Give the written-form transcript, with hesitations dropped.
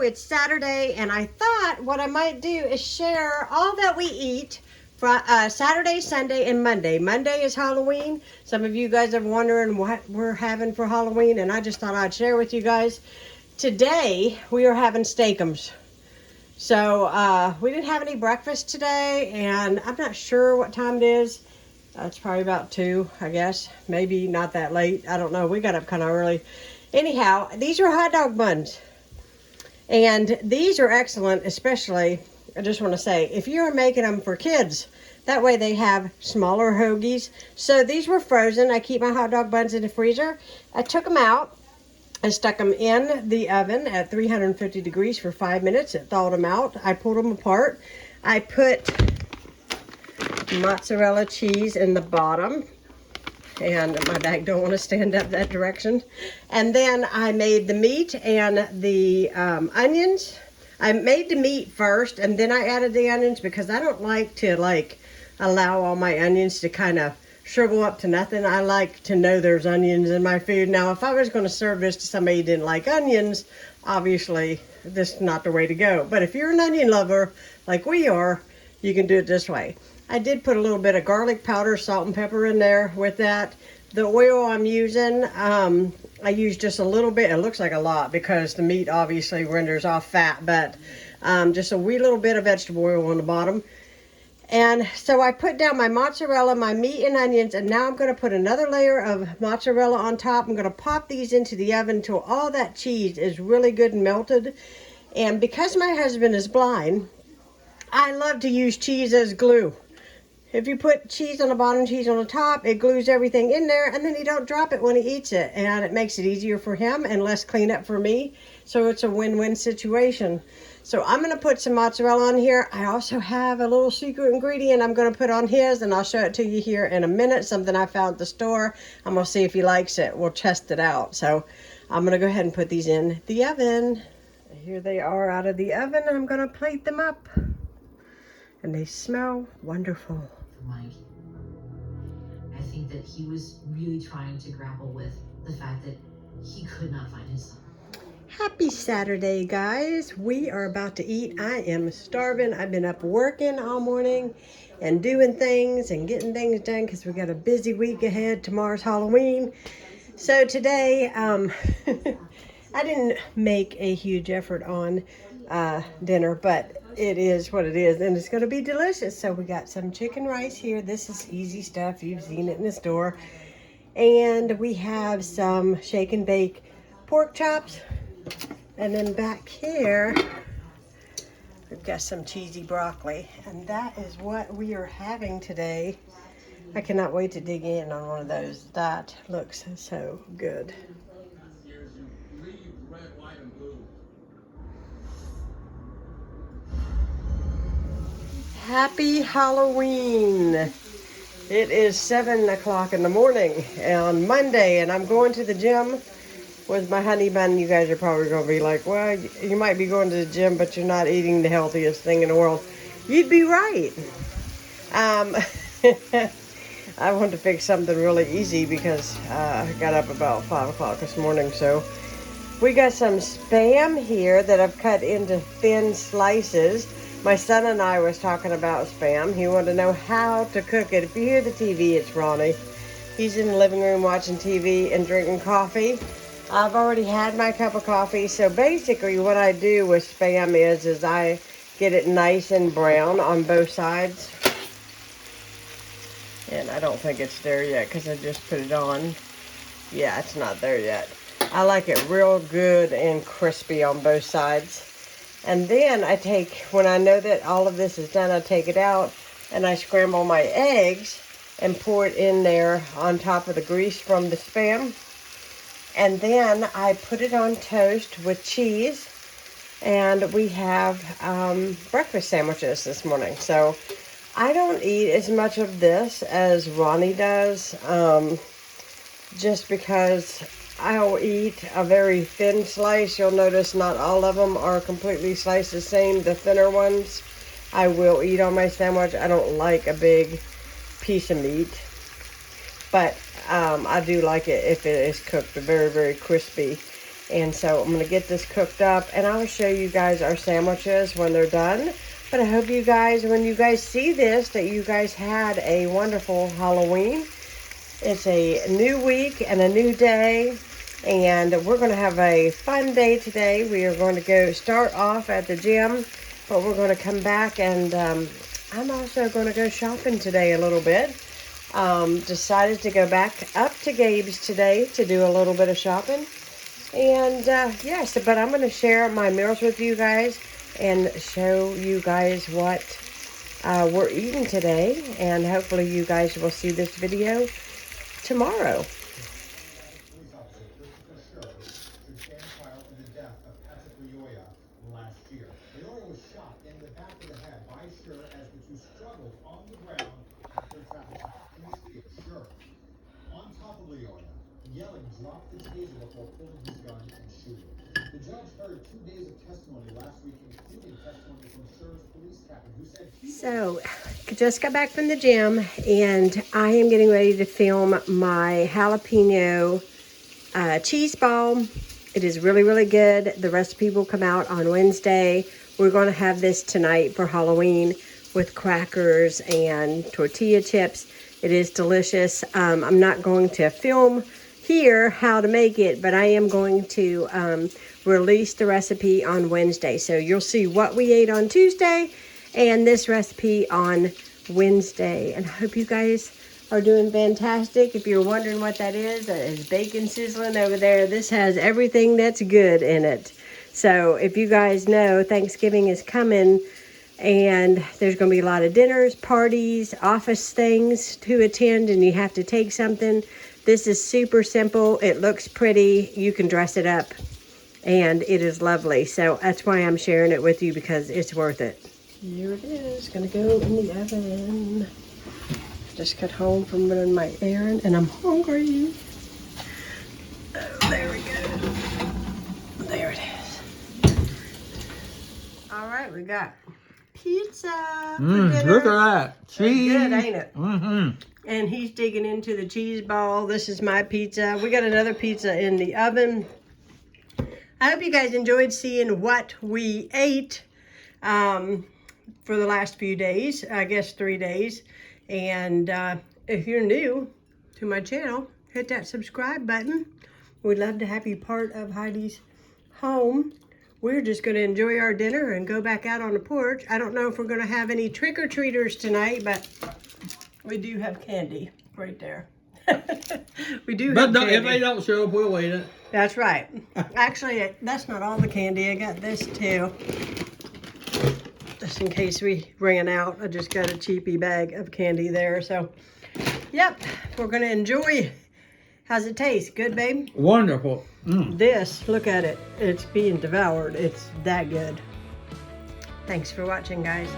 it's Saturday, and I thought what I might do is share all that we eat for Saturday, Sunday, and Monday. Monday is Halloween. Some of you guys are wondering what we're having for Halloween, and I just thought I'd share with you guys. Today, we are having steakums. So, we didn't have any breakfast today, and I'm not sure what time it is. It's probably about 2, I guess. Maybe not that late. I don't know. We got up kind of early. Anyhow, these are hot dog buns. And these are excellent, especially, I just want to say, if you're making them for kids, that way they have smaller hoagies. So these were frozen. I keep my hot dog buns in the freezer. I took them out. I stuck them in the oven at 350 degrees for 5 minutes. It thawed them out. I pulled them apart. I put mozzarella cheese in the bottom. And my bag don't want to stand up that direction. And then I made the meat and the onions. I made the meat first, and then I added the onions because I don't like to allow all my onions to kind of shrivel up to nothing. I like to know there's onions in my food. Now, if I was going to serve this to somebody who didn't like onions, obviously this is not the way to go. But if you're an onion lover like we are, you can do it this way. I did put a little bit of garlic powder, salt and pepper in there with that. The oil I'm using, I use just a little bit. It looks like a lot because the meat obviously renders off fat, but just a wee little bit of vegetable oil on the bottom. And so I put down my mozzarella, my meat and onions, and now I'm going to put another layer of mozzarella on top. I'm going to pop these into the oven until all that cheese is really good and melted. And because my husband is blind, I love to use cheese as glue. If you put cheese on the bottom, cheese on the top, it glues everything in there, and then he don't drop it when he eats it. And it makes it easier for him and less cleanup for me. So it's a win-win situation. So I'm going to put some mozzarella on here. I also have a little secret ingredient I'm going to put on his, and I'll show it to you here in a minute. Something I found at the store. I'm going to see if he likes it. We'll test it out. So I'm going to go ahead and put these in the oven. Here they are out of the oven. I'm going to plate them up. And they smell wonderful. Mike, I think that he was really trying to grapple with the fact that he could not find his son. Happy Saturday, guys. We are about to eat. I am starving. I've been up working all morning and doing things and getting things done because we got a busy week ahead. Tomorrow's Halloween. So today, I didn't make a huge effort on dinner, but it is what it is, and it's going to be delicious. So we got some chicken rice here. This is easy stuff. You've seen it in the store. And we have some shake and bake pork chops. And then back here, we've got some cheesy broccoli. And that is what we are having today. I cannot wait to dig in on one of those. That looks so good. Happy Halloween. It is 7 o'clock in the morning on Monday, and I'm going to the gym with my honey bun. You guys are probably going to be like, well, you might be going to the gym, but you're not eating the healthiest thing in the world. You'd be right. I wanted to fix something really easy because I got up about 5 o'clock this morning. So we got some Spam here that I've cut into thin slices. My son and I was talking about Spam. He wanted to know how to cook it. If you hear the TV, it's Ronnie. He's in the living room watching TV and drinking coffee. I've already had my cup of coffee. So basically what I do with Spam is I get it nice and brown on both sides. And I don't think it's there yet because I just put it on. Yeah, it's not there yet. I like it real good and crispy on both sides. And then I take, when I know that all of this is done, I take it out and I scramble my eggs and pour it in there on top of the grease from the Spam. And then I put it on toast with cheese. And we have breakfast sandwiches this morning. So I don't eat as much of this as Ronnie does. Just because I'll eat a very thin slice. You'll notice not all of them are completely sliced the same. The thinner ones I will eat on my sandwich. I don't like a big piece of meat. But I do like it if it is cooked very, very crispy. And so I'm gonna get this cooked up and I'll show you guys our sandwiches when they're done. But I hope you guys, when you guys see this, that you guys had a wonderful Halloween. It's a new week and a new day, and we're going to have a fun day today. We are going to go start off at the gym, but we're going to come back and I'm also going to go shopping today a little bit. Decided to go back up to Gabe's today to do a little bit of shopping. And yes, but I'm going to share my meals with you guys and show you guys what we're eating today. And hopefully you guys will see this video tomorrow. Yelling, dropped the taser before pulling his gun and shooting. The judge heard 2 days of testimony last week, including testimony from Sher's police captain, who said he... So, just got back from the gym, and I am getting ready to film my jalapeno cheese ball. It is really, really good. The recipe will come out on Wednesday. We're going to have this tonight for Halloween with crackers and tortilla chips. It is delicious. I'm not going to film here how to make it, but I am going to release the recipe on Wednesday. So you'll see what we ate on Tuesday and this recipe on Wednesday. And I hope you guys are doing fantastic. If you're wondering what that is bacon sizzling over there. This has everything that's good in it. So if you guys know, Thanksgiving is coming, and there's going to be a lot of dinners, parties, office things to attend, and you have to take something. This is super simple. It looks pretty. You can dress it up, and it is lovely. So that's why I'm sharing it with you, because it's worth it. Here it is. Going to go in the oven. Just got home from running my errand, and I'm hungry. Oh, there we go. There it is. All right, we got pizza for dinner. Look at that. Cheese. Good, ain't it? Mm-hmm. And he's digging into the cheese ball. This is my pizza. We got another pizza in the oven. I hope you guys enjoyed seeing what we ate for the last few days. I guess 3 days. And if you're new to my channel, hit that subscribe button. We'd love to have you part of Heidi's home. We're just going to enjoy our dinner and go back out on the porch. I don't know if we're going to have any trick-or-treaters tonight, but we do have candy right there. We do have candy. If they don't show up, we'll eat it. That's right. Actually, that's not all the candy. I got this too. Just in case we ran out. I just got a cheapy bag of candy there. So, yep, we're going to enjoy. How's it taste? Good, babe? Wonderful. This, look at it. It's being devoured. It's that good. Thanks for watching, guys.